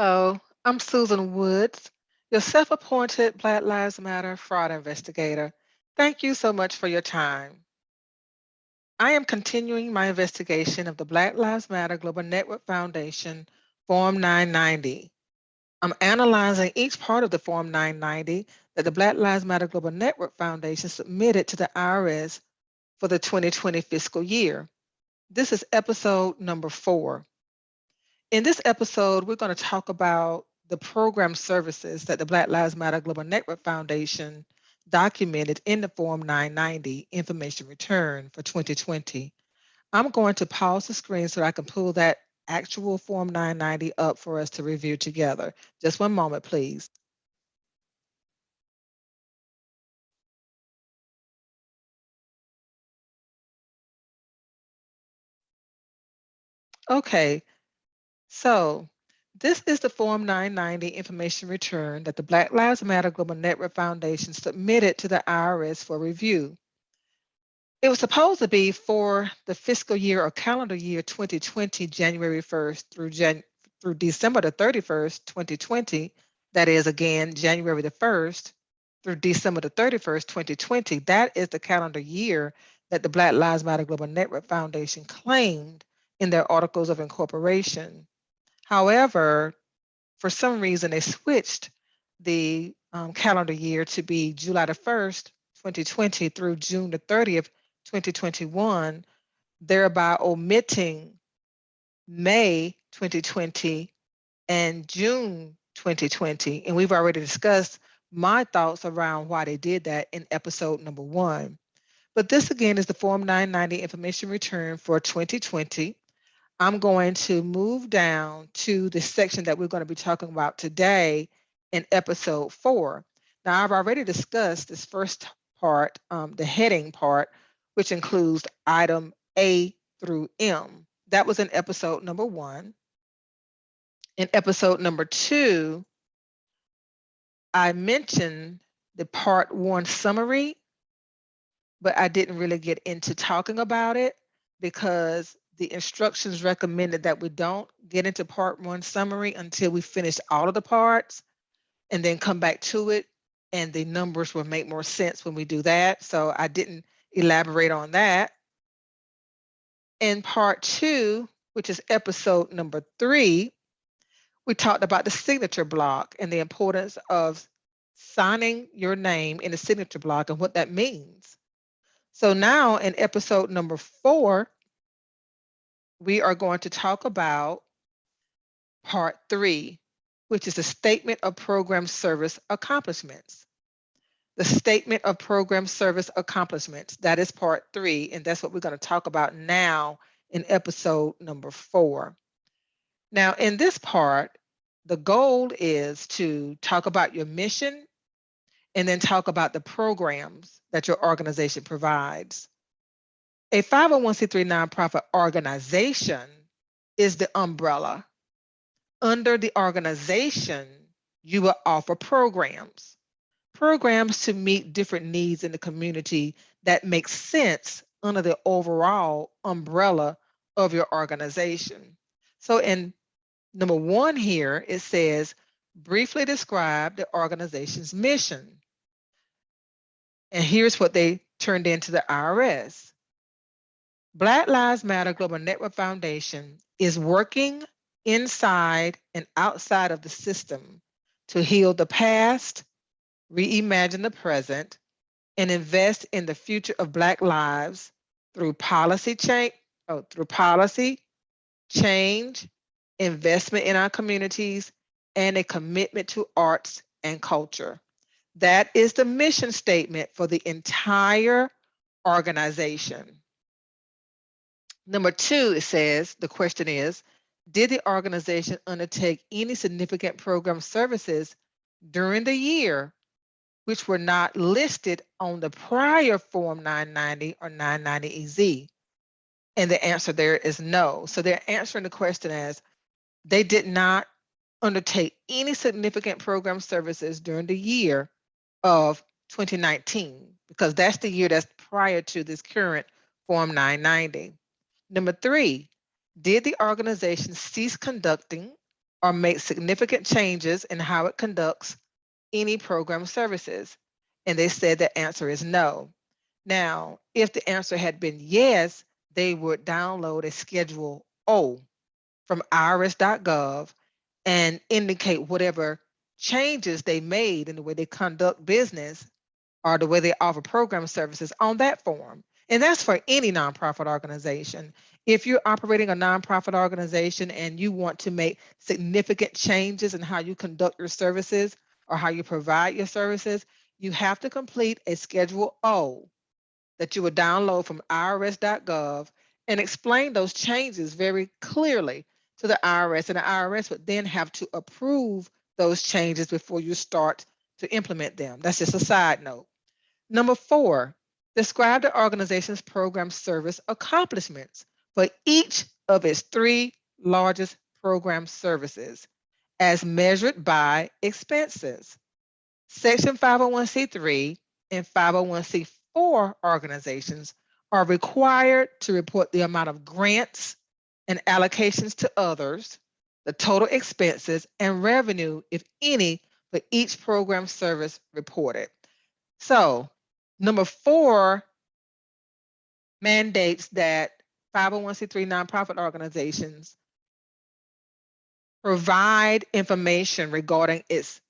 Hello, I'm Susan Woods, your self-appointed Black Lives Matter fraud investigator. Thank you so much for your time. I am continuing my investigation of the Black Lives Matter Global Network Foundation Form 990. I'm analyzing each part of the Form 990 that the Black Lives Matter Global Network Foundation submitted to the IRS for the 2020 fiscal year. This is episode number 4. In this episode, we're going to talk about the program services that the Black Lives Matter Global Network Foundation documented in the Form 990 information return for 2020. I'm going to pause the screen so I can pull that actual Form 990 up for us to review together. Just one moment, please. Okay, so this is the Form 990 information return that the Black Lives Matter Global Network Foundation submitted to the IRS for review. It was supposed to be for the fiscal year or calendar year 2020, January 1st through December the 31st, 2020. That is again January the 1st through December the 31st, 2020. That is the calendar year that the Black Lives Matter Global Network Foundation claimed in their articles of incorporation. However, for some reason, they switched the calendar year to be July the 1st, 2020 through June the 30th, 2021, thereby omitting May 2020 and June 2020. And we've already discussed my thoughts around why they did that in episode number 1. But this again is the Form 990 information return for 2020. I'm going to move down to the section that we're going to be talking about today in episode 4. Now, I've already discussed this first part, the heading part, which includes item A through M. That was in episode number 1. In episode number 2, I mentioned the part 1 summary, but I didn't really get into talking about it because the instructions recommended that we don't get into part 1 summary until we finish all of the parts and then come back to it, and the numbers will make more sense when we do that. So I didn't elaborate on that. In part 2, which is episode number 3, we talked about the signature block and the importance of signing your name in the signature block and what that means. So now in episode number 4, we are going to talk about part 3, which is the statement of program service accomplishments. The statement of program service accomplishments, that is part 3, and that's what we're going to talk about now in episode number 4. Now, in this part, the goal is to talk about your mission and then talk about the programs that your organization provides. A 501c3 nonprofit organization is the umbrella. Under the organization, you will offer programs to meet different needs in the community that make sense under the overall umbrella of your organization. So in number 1 here, it says, briefly describe the organization's mission. And here's what they turned into the IRS. Black Lives Matter Global Network Foundation is working inside and outside of the system to heal the past, reimagine the present, and invest in the future of Black lives through policy change, investment in our communities, and a commitment to arts and culture. That is the mission statement for the entire organization. Number 2, it says, the question is, did the organization undertake any significant program services during the year which were not listed on the prior Form 990 or 990EZ? And the answer there is no. So they're answering the question as they did not undertake any significant program services during the year of 2019, because that's the year that's prior to this current Form 990. Number 3, did the organization cease conducting or make significant changes in how it conducts any program services? And they said the answer is no. Now, if the answer had been yes, they would download a Schedule O from irs.gov and indicate whatever changes they made in the way they conduct business or the way they offer program services on that form. And that's for any nonprofit organization. If you're operating a nonprofit organization and you want to make significant changes in how you conduct your services or how you provide your services, you have to complete a Schedule O that you would download from irs.gov and explain those changes very clearly to the IRS. And the IRS would then have to approve those changes before you start to implement them. That's just a side note. Number 4, describe the organization's program service accomplishments for each of its 3 largest program services as measured by expenses. Section 501c3 and 501c4 organizations are required to report the amount of grants and allocations to others, the total expenses and revenue, if any, for each program service reported. So, number 4 mandates that 501c3 nonprofit organizations provide information regarding its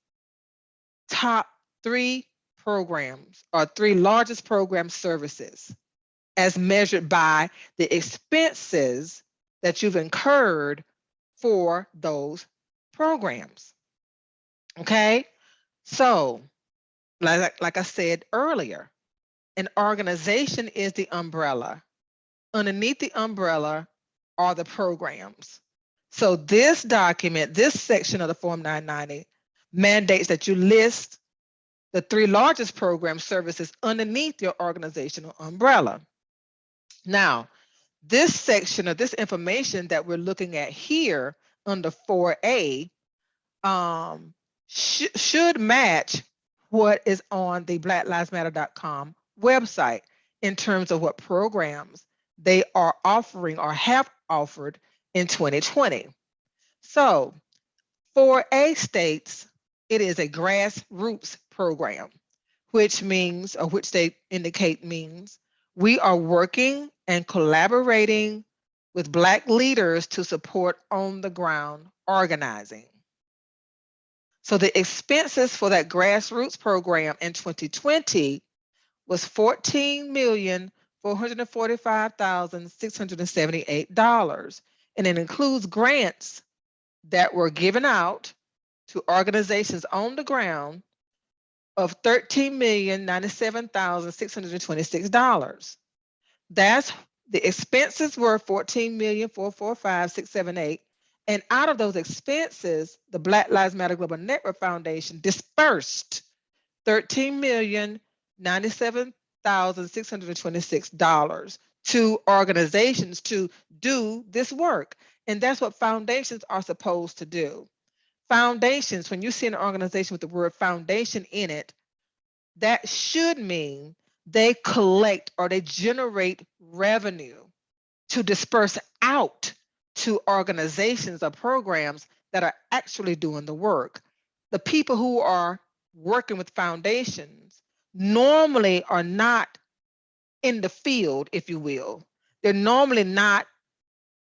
top 3 programs or 3 largest program services as measured by the expenses that you've incurred for those programs. Okay? So, like I said earlier, an organization is the umbrella. Underneath the umbrella are the programs. So this document, this section of the Form 990 mandates that you list the 3 largest program services underneath your organizational umbrella. Now, this section of this information that we're looking at here under 4A should match what is on the blacklivesmatter.com website in terms of what programs they are offering or have offered in 2020. So 4A states it is a grassroots program, which means, or which they indicate means, we are working and collaborating with Black leaders to support on-the-ground organizing. So the expenses for that grassroots program in 2020 was $14,445,678. And it includes grants that were given out to organizations on the ground of $13,097,626. That's the expenses were $14,445,678. And out of those expenses, the Black Lives Matter Global Network Foundation dispersed $13,097,626 to organizations to do this work. And that's what foundations are supposed to do. Foundations, when you see an organization with the word foundation in it, that should mean they collect or they generate revenue to disperse out to organizations or programs that are actually doing the work. The people who are working with foundations normally are not in the field, if you will. They're normally not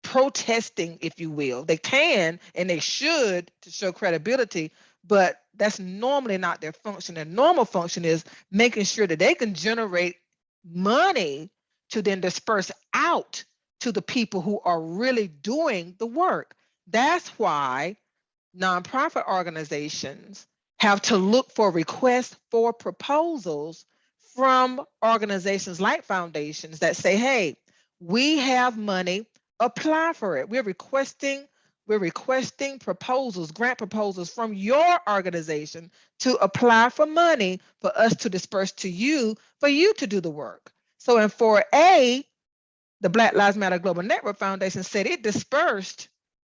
protesting, if you will. They can and they should to show credibility, but that's normally not their function. Their normal function is making sure that they can generate money to then disperse out to the people who are really doing the work. That's why nonprofit organizations have to look for requests for proposals from organizations like foundations that say, hey, we have money, apply for it. We're requesting proposals, grant proposals from your organization to apply for money for us to disperse to you for you to do the work. So in 4A, the Black Lives Matter Global Network Foundation said it dispersed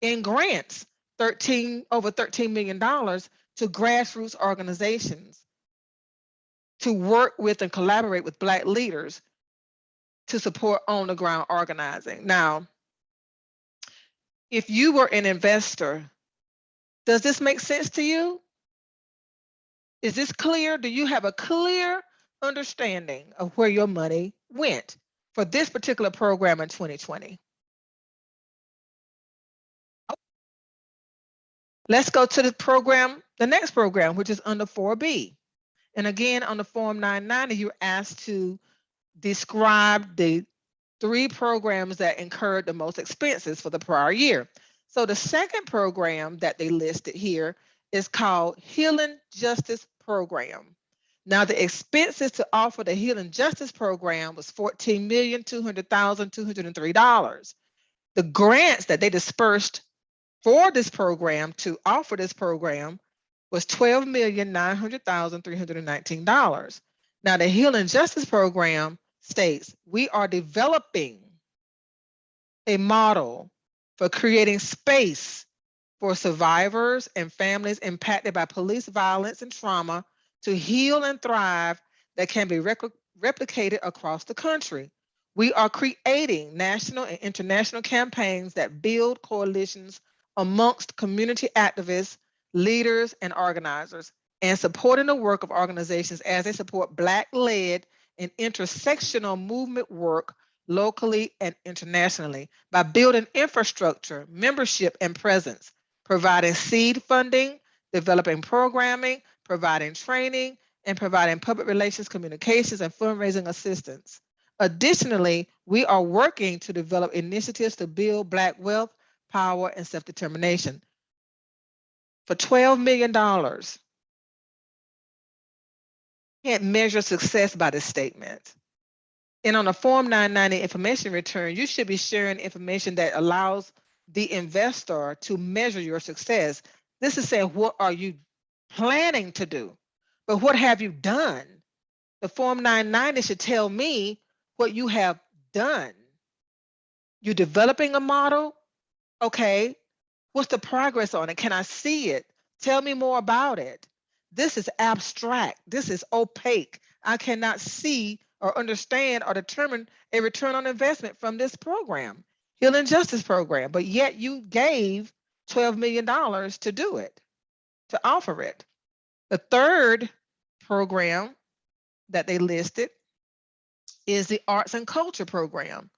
in grants over $13 million to grassroots organizations to work with and collaborate with Black leaders to support on-the-ground organizing. Now, if you were an investor Does this make sense to you? Is this clear? Do you have a clear understanding of where your money went for this particular program in 2020? Let's go to the next program, which is under 4B. And again, on the Form 990, you're asked to describe the 3 programs that incurred the most expenses for the prior year. So the second program that they listed here is called Healing Justice Program. Now the expenses to offer the Healing Justice Program was $14,200,203. The grants that they dispersed for this program to offer this program was $12,900,319. Now the Healing Justice Program states we are developing a model for creating space for survivors and families impacted by police violence and trauma to heal and thrive that can be replicated across the country. We are creating national and international campaigns that build coalitions amongst community activists, leaders, and organizers, and supporting the work of organizations as they support Black-led and intersectional movement work locally and internationally by building infrastructure, membership, and presence, providing seed funding, developing programming, providing training, and providing public relations, communications, and fundraising assistance. Additionally, we are working to develop initiatives to build Black wealth, power, and self-determination. For $12 million, can't measure success by this statement. And on a Form 990 information return, you should be sharing information that allows the investor to measure your success. This is saying, what are you planning to do? But what have you done? The Form 990 should tell me what you have done. You're developing a model? Okay. What's the progress on it? Can I see it? Tell me more about it. This is abstract. This is opaque. I cannot see or understand or determine a return on investment from this program, Healing Justice Program, but yet you gave $12 million to do it, to offer it. The third program that they listed is the Arts and Culture Program.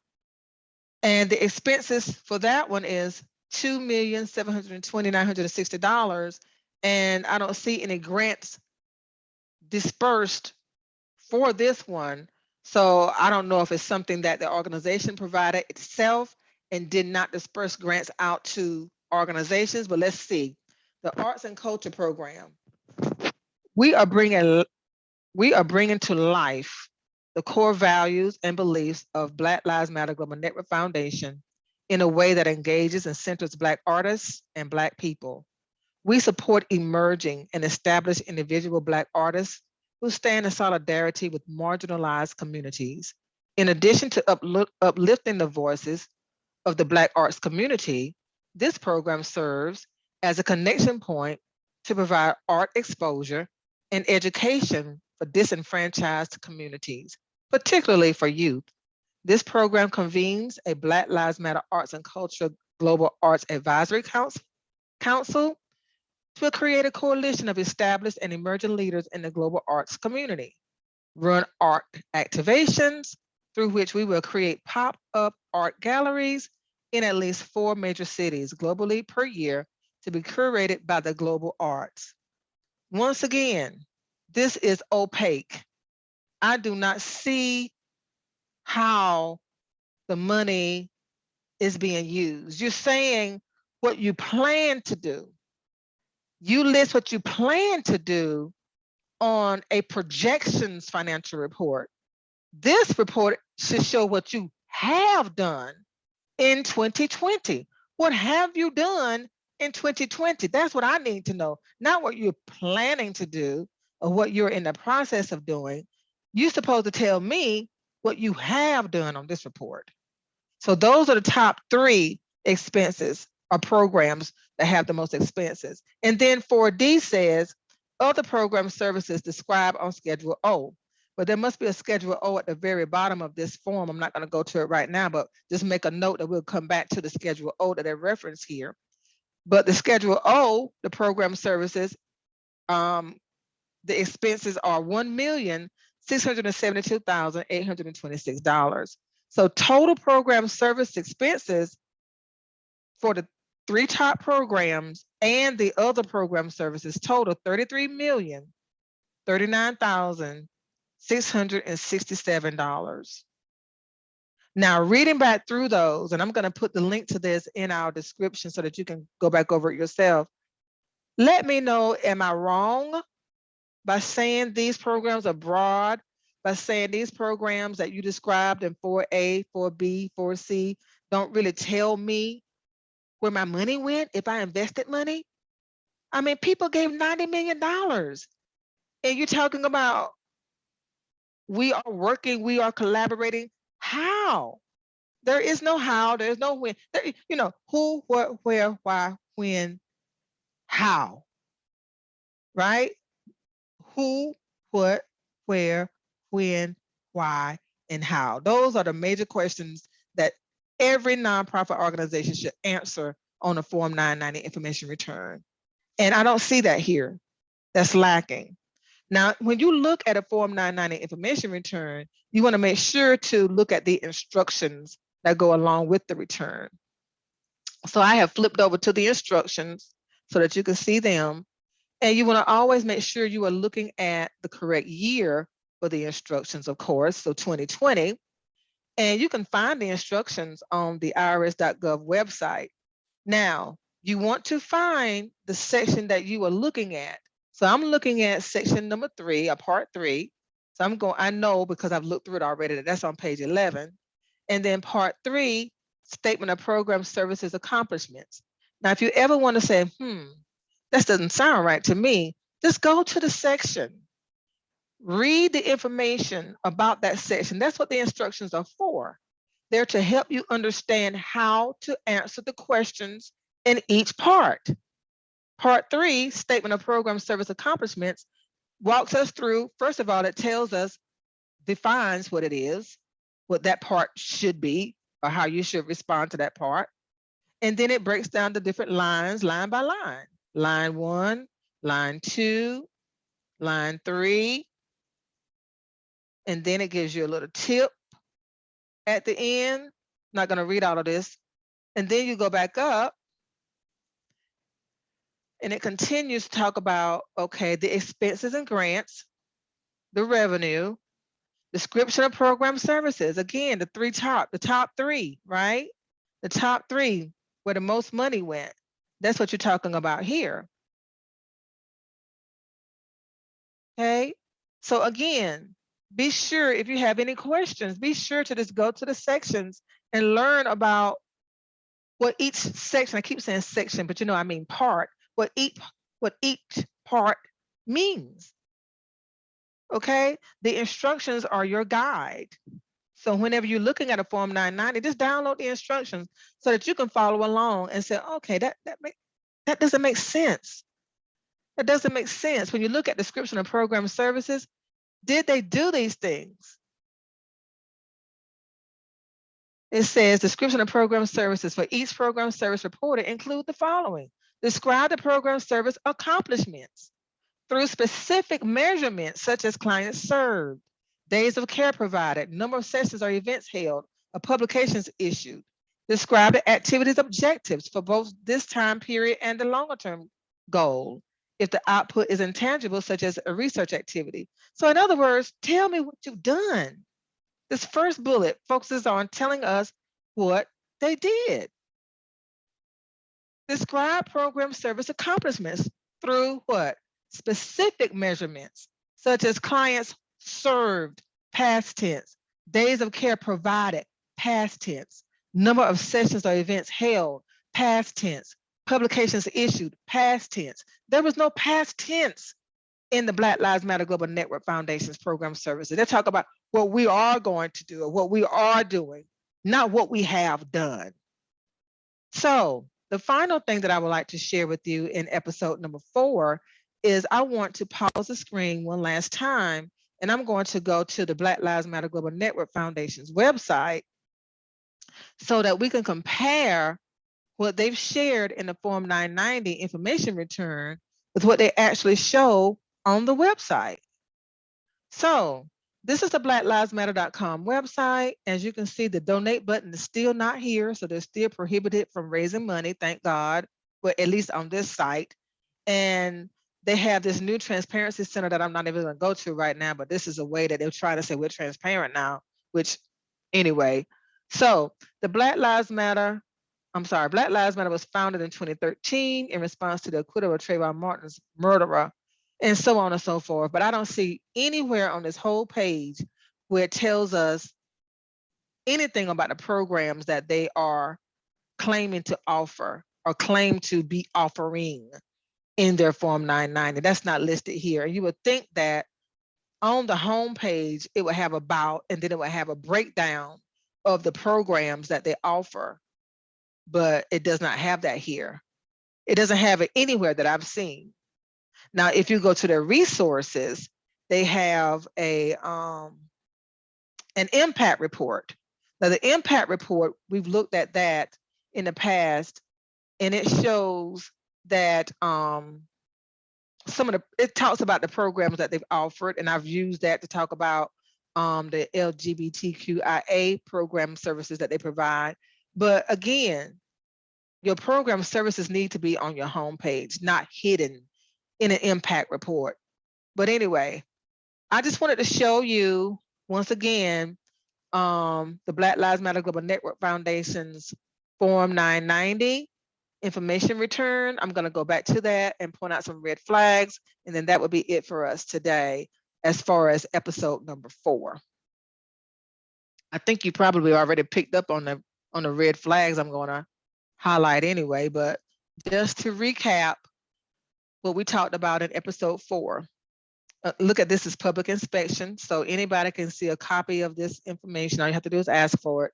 And the expenses for that one is $2,720,960. And I don't see any grants dispersed for this one. So I don't know if it's something that the organization provided itself and did not disperse grants out to organizations, but let's see. The Arts and Culture Program. We are bringing to life the core values and beliefs of Black Lives Matter Global Network Foundation in a way that engages and centers Black artists and Black people. We support emerging and established individual Black artists who stand in solidarity with marginalized communities. In addition to uplifting the voices of the Black arts community, this program serves as a connection point to provide art exposure and education for disenfranchised communities, particularly for youth. This program convenes a Black Lives Matter Arts and Culture Global Arts Advisory Council to create a coalition of established and emerging leaders in the global arts community, run art activations through which we will create pop-up art galleries in at least 4 major cities globally per year to be curated by the global arts. Once again, this is opaque. I do not see how the money is being used. You're saying what you plan to do. You list what you plan to do on a projections financial report. This report should show what you have done in 2020. What have you done in 2020? That's what I need to know, not what you're planning to do or what you're in the process of doing. You're supposed to tell me what you have done on this report. So those are the top 3 expenses or programs that have the most expenses. And then 4D says, other program services described on Schedule O. But there must be a Schedule O at the very bottom of this form. I'm not going to go to it right now, but just make a note that we'll come back to the Schedule O that they reference here. But the Schedule O, the program services, the expenses are $1,672,826. So total program service expenses for the 3 top programs and the other program services total $33,039,667. Now, reading back through those, and I'm going to put the link to this in our description so that you can go back over it yourself. Let me know, am I wrong by saying these programs are broad, by saying these programs that you described in 4A, 4B, 4C don't really tell me where my money went if I invested money? I mean, people gave $90 million. And you're talking about we are working, we are collaborating. How? There is no how, there's no when. There, who, what, where, why, when, how, right? Who, what, where, when, why, and how. Those are the major questions that every nonprofit organization should answer on a Form 990 information return. And I don't see that here. That's lacking. Now, when you look at a Form 990 information return, you want to make sure to look at the instructions that go along with the return. So I have flipped over to the instructions so that you can see them. And you want to always make sure you are looking at the correct year for the instructions, of course, so 2020. And you can find the instructions on the irs.gov website. Now, you want to find the section that you are looking at. So I'm looking at section number 3, or part 3. So I know because I've looked through it already that that's on page 11. And then part 3, statement of program services accomplishments. Now, if you ever want to say, that doesn't sound right to me, just go to the section. Read the information about that section. That's what the instructions are for. They're to help you understand how to answer the questions in each part. Part 3, statement of program service accomplishments, walks us through, first of all, it tells us, defines what it is, what that part should be, or how you should respond to that part. And then it breaks down the different lines, line by line. Line 1, line 2, line 3. And then it gives you a little tip at the end. Not going to read all of this. And then you go back up and it continues to talk about, okay, the expenses and grants, the revenue, description of program services. Again, the top 3, right? The top 3, where the most money went. That's what you're talking about here. Okay, so again, be sure if you have any questions, be sure to just go to the sections and learn about what each section, I keep saying section, but I mean part, what each part means. Okay, the instructions are your guide. So whenever you're looking at a Form 990, just download the instructions so that you can follow along and say, okay, that doesn't make sense. That doesn't make sense. When you look at description of program services, did they do these things? It says description of program services for each program service reported include the following. Describe the program service accomplishments through specific measurements such as clients served, days of care provided, number of sessions or events held, or publications issued. Describe the activities objectives for both this time period and the longer term goal if the output is intangible, such as a research activity. So in other words, tell me what you've done. This first bullet focuses on telling us what they did. Describe program service accomplishments through what? Specific measurements, such as clients served, past tense, days of care provided, past tense, number of sessions or events held, past tense, publications issued, past tense. There was no past tense in the Black Lives Matter Global Network Foundation's program services. They talk about what we are going to do or what we are doing, not what we have done. So the final thing that I would like to share with you in episode number 4 is I want to pause the screen one last time, and I'm going to go to the Black Lives Matter Global Network Foundation's website so that we can compare what they've shared in the Form 990 information return with what they actually show on the website. So this is the blacklivesmatter.com website. As you can see, the donate button is still not here. So they're still prohibited from raising money, thank God, but at least on this site. And they have this new transparency center that I'm not even going to go to right now, but this is a way that they'll try to say we're transparent now, which anyway. So the Black Lives Matter was founded in 2013 in response to the acquittal of Trayvon Martin's murderer, and so on and so forth. But I don't see anywhere on this whole page where it tells us anything about the programs that they are claiming to offer or claim to be offering in their Form 990. That's not listed here. You would think that on the home page, it would have about, and then it would have a breakdown of the programs that they offer, but it does not have that here. It doesn't have it anywhere that I've seen. Now, if you go to their resources, they have an impact report. Now, the impact report, we've looked at that in the past, and it shows that it talks about the programs that they've offered, and I've used that to talk about the LGBTQIA program services that they provide. But again, your program services need to be on your homepage, not hidden in an impact report. But anyway, I just wanted to show you once again the Black Lives Matter Global Network Foundation's Form 990 information return. I'm going to go back to that and point out some red flags, and then that would be it for us today as far as episode number 4. I think you probably already picked up on the red flags I'm going to highlight anyway, but just to recap what we talked about in episode 4. Look at this as public inspection, so anybody can see a copy of this information. All you have to do is ask for it.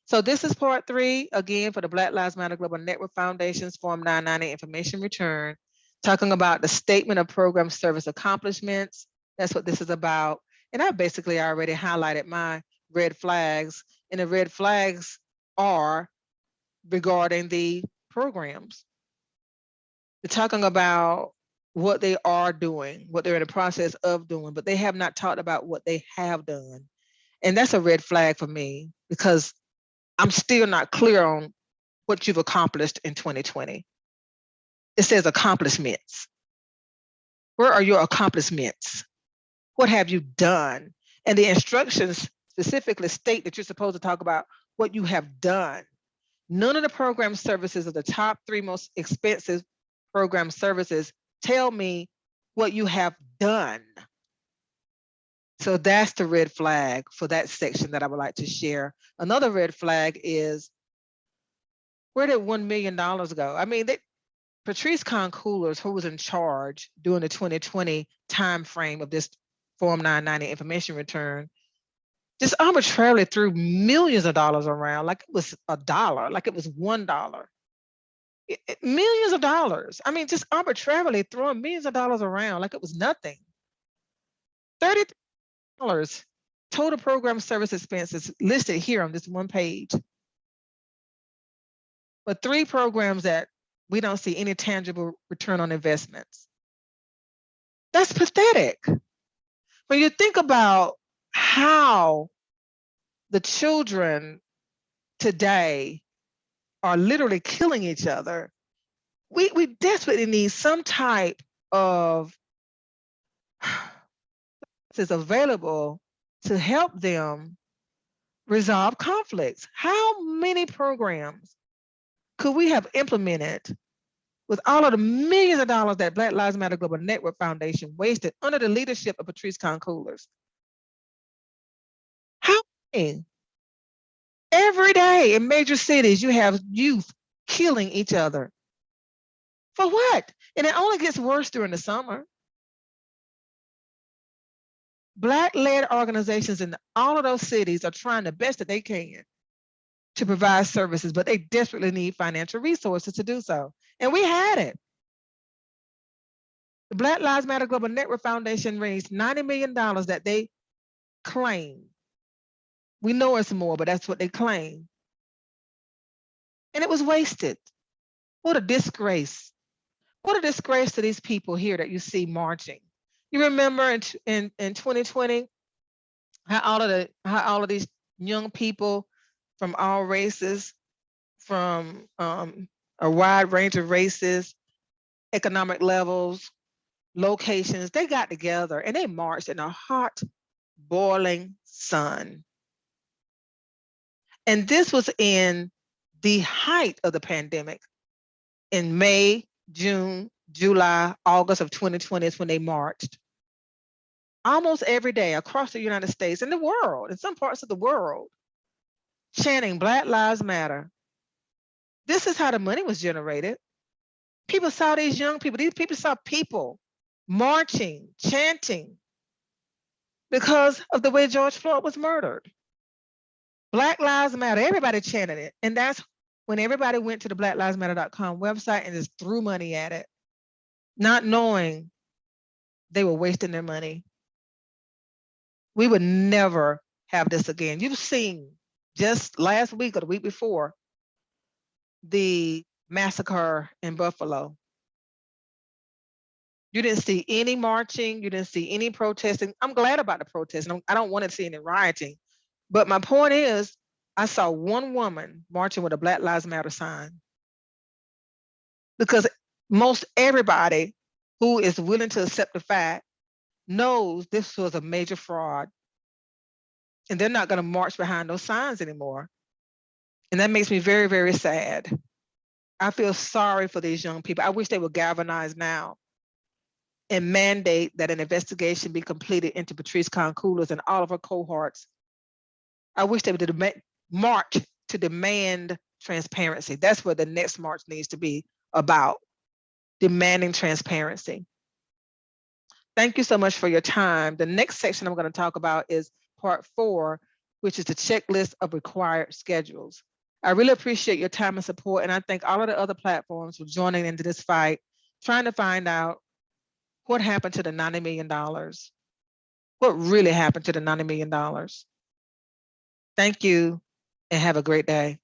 So this is part 3, again, for the Black Lives Matter Global Network Foundation's Form 990 information return, talking about the statement of program service accomplishments. That's what this is about. And I basically already highlighted my red flags, and the red flags are regarding the programs. They're talking about what they are doing, what they're in the process of doing, but they have not talked about what they have done. And that's a red flag for me, because I'm still not clear on what you've accomplished in 2020. It says accomplishments. Where are your accomplishments? What have you done? And the instructions specifically state that you're supposed to talk about what you have done. None of the program services of the top 3 most expensive program services tell me what you have done. So that's the red flag for that section that I would like to share. Another red flag is, where did $1 million go? I mean, Patrisse Cullors, who was in charge during the 2020 timeframe of this Form 990 information return, just arbitrarily threw millions of dollars around like it was $1, like it was $1. Millions of dollars. I mean, just arbitrarily throwing millions of dollars around like it was nothing. $30 total program service expenses listed here on this one page. But 3 programs that we don't see any tangible return on investments. That's pathetic. When you think about how the children today are literally killing each other, we desperately need some type of is available to help them resolve conflicts. How many programs could we have implemented with all of the millions of dollars that Black Lives Matter Global Network Foundation wasted under the leadership of Patrisse Cullors? How many? Every day in major cities, you have youth killing each other. For what? And it only gets worse during the summer. Black-led organizations in all of those cities are trying the best that they can to provide services, but they desperately need financial resources to do so. And we had it. The Black Lives Matter Global Network Foundation raised $90 million that they claim. We know it's more, but that's what they claim. And it was wasted. What a disgrace. What a disgrace to these people here that you see marching. You remember in 2020 how all of these young people from all races, from a wide range of races, economic levels, locations, they got together and they marched in a hot, boiling sun. And this was in the height of the pandemic. In May, June, July, August of 2020 is when they marched. Almost every day across the United States and the world, in some parts of the world, chanting Black Lives Matter. This is how the money was generated. People saw these young people, these people saw people marching, chanting because of the way George Floyd was murdered. Black Lives Matter, everybody chanted it. And that's when everybody went to the blacklivesmatter.com website and just threw money at it, not knowing they were wasting their money. We would never have this again. You've seen just last week or the week before the massacre in Buffalo. You didn't see any marching. You didn't see any protesting. I'm glad about the protesting. I don't want to see any rioting. But my point is, I saw one woman marching with a Black Lives Matter sign. Because most everybody who is willing to accept the fact knows this was a major fraud. And they're not going to march behind those signs anymore. And that makes me very, very sad. I feel sorry for these young people. I wish they would galvanize now and mandate that an investigation be completed into Patrisse Cullors and all of her cohorts. I wish they would march to demand transparency. That's what the next march needs to be about, demanding transparency. Thank you so much for your time. The next section I'm going to talk about is part 4, which is the checklist of required schedules. I really appreciate your time and support, and I thank all of the other platforms for joining into this fight, trying to find out what happened to the $90 million. What really happened to the $90 million? Thank you, and have a great day.